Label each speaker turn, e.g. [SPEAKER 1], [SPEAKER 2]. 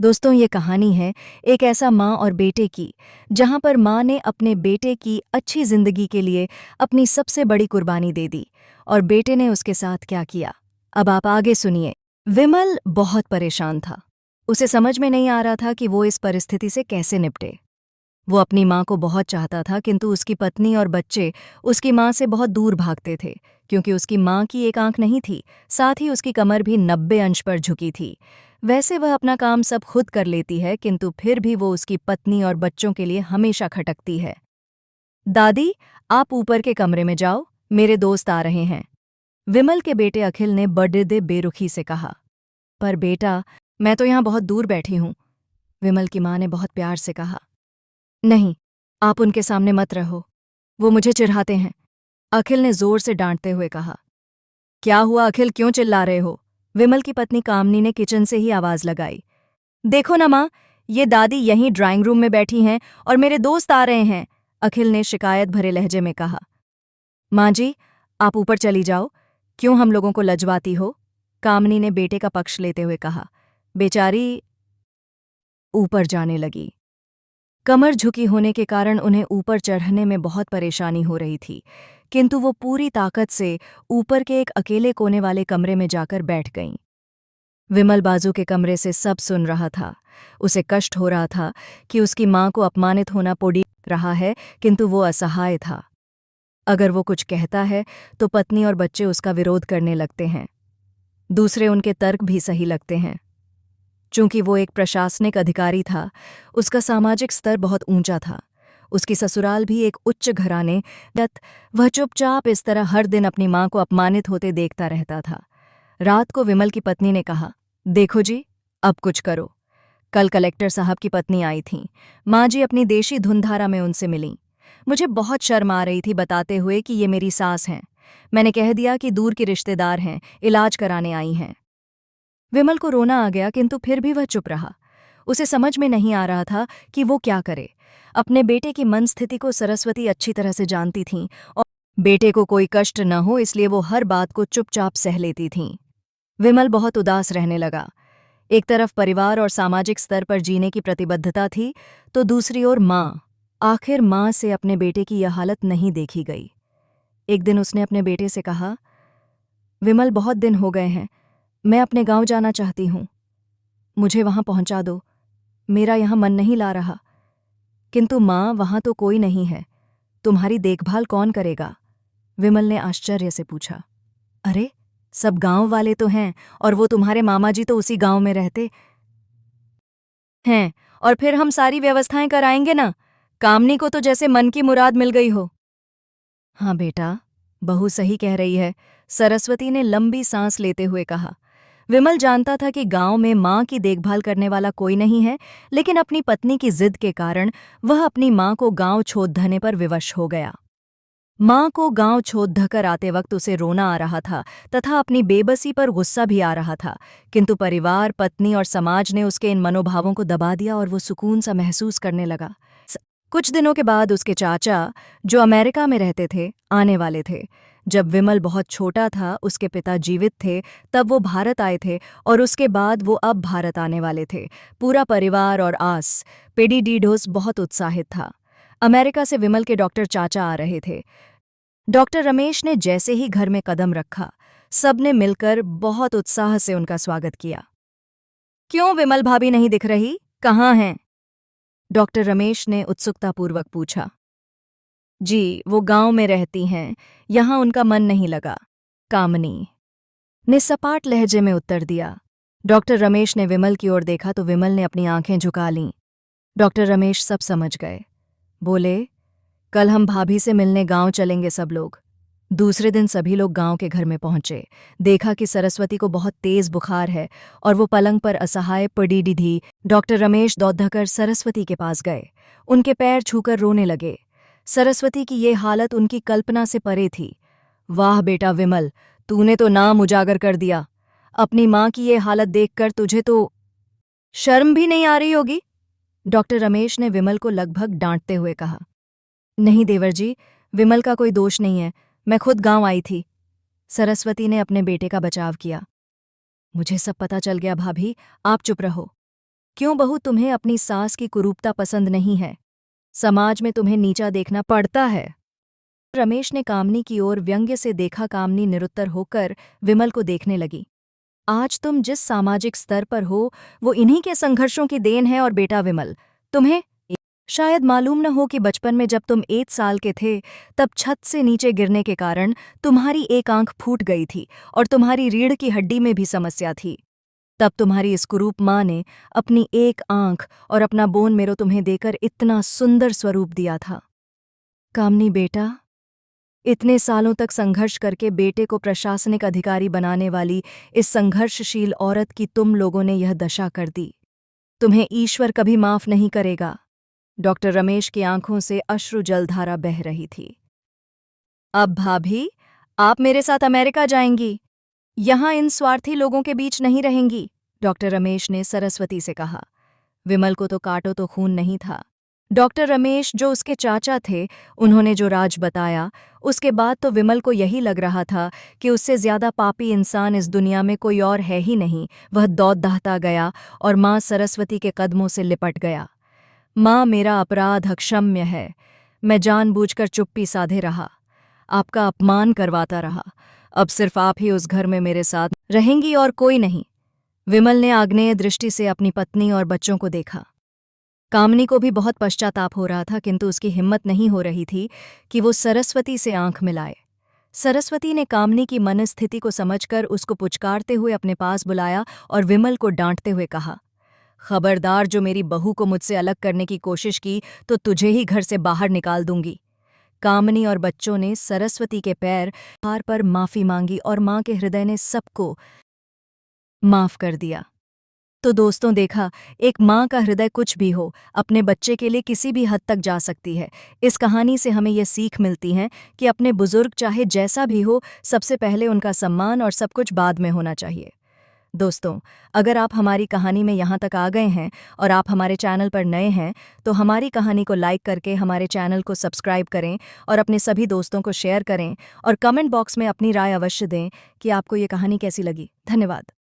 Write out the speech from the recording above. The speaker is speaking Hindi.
[SPEAKER 1] दोस्तों, ये कहानी है एक ऐसा माँ और बेटे की, जहाँ पर माँ ने अपने बेटे की अच्छी जिंदगी के लिए अपनी सबसे बड़ी कुर्बानी दे दी और बेटे ने उसके साथ क्या किया। अब आप आगे सुनिए। विमल बहुत परेशान था। उसे समझ में नहीं आ रहा था कि वो इस परिस्थिति से कैसे निपटे। वो अपनी माँ को बहुत चाहता था, किंतु उसकी पत्नी और बच्चे उसकी माँ से बहुत दूर भागते थे, क्योंकि उसकी माँ की एक आंख नहीं थी, साथ ही उसकी कमर भी 90 अंश पर झुकी थी। वैसे वह अपना काम सब खुद कर लेती है, किंतु फिर भी वो उसकी पत्नी और बच्चों के लिए हमेशा खटकती है। दादी, आप ऊपर के कमरे में जाओ, मेरे दोस्त आ रहे हैं। विमल के बेटे अखिल ने बड़े बेरुखी से कहा। पर बेटा, मैं तो यहाँ बहुत दूर बैठी हूँ, विमल की माँ ने बहुत प्यार से कहा। नहीं, आप उनके सामने मत रहो, वो मुझे चिढ़ाते हैं, अखिल ने जोर से डांटते हुए कहा। क्या हुआ अखिल, क्यों चिल्ला रहे हो? विमल की पत्नी कामनी ने किचन से ही आवाज लगाई। देखो ना माँ, ये दादी यहीं ड्राइंग रूम में बैठी हैं और मेरे दोस्त आ रहे हैं, अखिल ने शिकायत भरे लहजे में कहा। माँ जी, आप ऊपर चली जाओ, क्यों हम लोगों को लजवाती हो? कामनी ने बेटे का पक्ष लेते हुए कहा। बेचारी ऊपर जाने लगी। कमर झुकी होने के कारण उन्हें ऊपर चढ़ने में बहुत परेशानी हो रही थी, किंतु वो पूरी ताकत से ऊपर के एक अकेले कोने वाले कमरे में जाकर बैठ गईं। विमल बाजू के कमरे से सब सुन रहा था। उसे कष्ट हो रहा था कि उसकी माँ को अपमानित होना पड़ रहा है, किंतु वो असहाय था। अगर वो कुछ कहता है तो पत्नी और बच्चे उसका विरोध करने लगते हैं। दूसरे उनके तर्क भी सही लगते हैं। चूंकि वो एक प्रशासनिक अधिकारी था, उसका सामाजिक स्तर बहुत ऊंचा था। उसकी ससुराल भी एक उच्च घराने, वह चुपचाप इस तरह हर दिन अपनी माँ को अपमानित होते देखता रहता था। रात को विमल की पत्नी ने कहा, देखो जी, अब कुछ करो। कल कलेक्टर साहब की पत्नी आई थीं। माँ जी अपनी देशी धुनधारा में उनसे मिलीं। मुझे बहुत शर्म आ रही थी बताते हुए कि ये मेरी सास हैं। मैंने कह दिया कि दूर की रिश्तेदार हैं, इलाज कराने आई हैं। विमल को रोना आ गया, किंतु फिर भी वह चुप रहा। उसे समझ में नहीं आ रहा था कि वो क्या करे। अपने बेटे की मन स्थिति को सरस्वती अच्छी तरह से जानती थीं और बेटे को कोई कष्ट न हो, इसलिए वो हर बात को चुपचाप सह लेती थीं। विमल बहुत उदास रहने लगा। एक तरफ परिवार और सामाजिक स्तर पर जीने की प्रतिबद्धता थी, तो दूसरी ओर माँ। आखिर माँ से अपने बेटे की यह हालत नहीं देखी गई। एक दिन उसने अपने बेटे से कहा, विमल, बहुत दिन हो गए हैं, मैं अपने गांव जाना चाहती हूँ, मुझे वहां पहुंचा दो, मेरा यहाँ मन नहीं ला रहा। किंतु माँ, वहां तो कोई नहीं है, तुम्हारी देखभाल कौन करेगा? विमल ने आश्चर्य से पूछा। अरे, सब गांव वाले तो हैं, और वो तुम्हारे मामा जी तो उसी गांव में रहते हैं, और फिर हम सारी व्यवस्थाएं कराएंगे ना। कामनी को तो जैसे मन की मुराद मिल गई हो। हाँ बेटा, बहू सही कह रही है, सरस्वती ने लंबी सांस लेते हुए कहा। विमल जानता था कि गांव में मां की देखभाल करने वाला कोई नहीं है, लेकिन अपनी पत्नी की जिद के कारण वह अपनी मां को गांव छोड़ धने पर विवश हो गया। मां को गांव छोड़ धकर आते वक्त उसे रोना आ रहा था तथा अपनी बेबसी पर गुस्सा भी आ रहा था, किंतु परिवार, पत्नी और समाज ने उसके इन मनोभावों को दबा दिया और वो सुकून सा महसूस करने लगा। कुछ दिनों के बाद उसके चाचा, जो अमेरिका में रहते थे, आने वाले थे। जब विमल बहुत छोटा था, उसके पिता जीवित थे, तब वो भारत आए थे और उसके बाद वो अब भारत आने वाले थे। पूरा परिवार और आस पेडिडीडोस बहुत उत्साहित था। अमेरिका से विमल के डॉक्टर चाचा आ रहे थे। डॉक्टर रमेश ने जैसे ही घर में कदम रखा, सबने मिलकर बहुत उत्साह से उनका स्वागत किया। क्यों विमल भाभी नहीं दिख रही, कहाँ हैं? डॉक्टर रमेश ने उत्सुकतापूर्वक पूछा। जी, वो गांव में रहती हैं, यहाँ उनका मन नहीं लगा, कामनी ने सपाट लहजे में उत्तर दिया। डॉक्टर रमेश ने विमल की ओर देखा तो विमल ने अपनी आंखें झुका लीं। डॉक्टर रमेश सब समझ गए। बोले, कल हम भाभी से मिलने गांव चलेंगे सब लोग। दूसरे दिन सभी लोग गांव के घर में पहुंचे। देखा कि सरस्वती को बहुत तेज बुखार है और वो पलंग पर असहाय पड़ी थी। डॉक्टर रमेश दौड़कर सरस्वती के पास गए, उनके पैर छूकर रोने लगे। सरस्वती की ये हालत उनकी कल्पना से परे थी। वाह बेटा विमल, तूने तो नाम उजागर कर दिया। अपनी माँ की ये हालत देखकर तुझे तो शर्म भी नहीं आ रही होगी, डॉक्टर रमेश ने विमल को लगभग डांटते हुए कहा। नहीं देवर जी, विमल का कोई दोष नहीं है, मैं खुद गांव आई थी, सरस्वती ने अपने बेटे का बचाव किया। मुझे सब पता चल गया भाभी, आप चुप रहो। क्यों बहू तुम्हें अपनी सास की कुरूपता पसंद नहीं है? समाज में तुम्हें नीचा देखना पड़ता है। रमेश ने कामनी की ओर व्यंग्य से देखा। कामनी निरुत्तर होकर विमल को देखने लगी। आज तुम जिस सामाजिक स्तर पर हो वो इन्हीं के संघर्षों की देन है। और बेटा विमल, तुम्हें शायद मालूम न हो कि बचपन में जब तुम 1 साल के थे तब छत से नीचे गिरने के कारण तुम्हारी एक आंख फूट गई थी और तुम्हारी रीढ़ की हड्डी में भी समस्या थी। तब तुम्हारी इस कुरूप माँ ने अपनी एक आंख और अपना बोन मेरो तुम्हें देकर इतना सुंदर स्वरूप दिया था। कामनी बेटा, इतने सालों तक संघर्ष करके बेटे को प्रशासनिक अधिकारी बनाने वाली इस संघर्षशील औरत की तुम लोगों ने यह दशा कर दी। तुम्हें ईश्वर कभी माफ नहीं करेगा। डॉक्टर रमेश की आंखों से अश्रु जलधारा बह रही थी। अब भाभी, आप मेरे साथ अमेरिका जाएंगी, यहां इन स्वार्थी लोगों के बीच नहीं रहेंगी, डॉक्टर रमेश ने सरस्वती से कहा। विमल को तो काटो तो खून नहीं था। डॉक्टर रमेश जो उसके चाचा थे, उन्होंने जो राज बताया, उसके बाद तो विमल को यही लग रहा था कि उससे ज्यादा पापी इंसान इस दुनिया में कोई और है ही नहीं। वह दौड़ दहाता गया और माँ सरस्वती के कदमों से लिपट गया। माँ, मेरा अपराध अक्षम्य है। मैं जानबूझकर चुप्पी साधे रहा, आपका अपमान करवाता रहा। अब सिर्फ आप ही उस घर में मेरे साथ रहेंगी और कोई नहीं। विमल ने आग्नेय दृष्टि से अपनी पत्नी और बच्चों को देखा। कामनी को भी बहुत पश्चाताप हो रहा था, किंतु उसकी हिम्मत नहीं हो रही थी कि वो सरस्वती से आंख मिलाए। सरस्वती ने कामनी की मनस्थिति को समझकर उसको पुचकारते हुए अपने पास बुलाया और विमल को डांटते हुए कहा, खबरदार, जो मेरी बहू को मुझसे अलग करने की कोशिश की तो तुझे ही घर से बाहर निकाल दूंगी। कामनी और बच्चों ने सरस्वती के पैर हार पर माफी मांगी और मां के हृदय ने सबको माफ कर दिया। तो दोस्तों, देखा, एक माँ का हृदय कुछ भी हो, अपने बच्चे के लिए किसी भी हद तक जा सकती है। इस कहानी से हमें यह सीख मिलती है कि अपने बुजुर्ग चाहे जैसा भी हो, सबसे पहले उनका सम्मान और सब कुछ बाद में होना चाहिए। दोस्तों, अगर आप हमारी कहानी में यहाँ तक आ गए हैं और आप हमारे चैनल पर नए हैं तो हमारी कहानी को लाइक करके हमारे चैनल को सब्सक्राइब करें और अपने सभी दोस्तों को शेयर करें और कमेंट बॉक्स में अपनी राय अवश्य दें कि आपको ये कहानी कैसी लगी। धन्यवाद।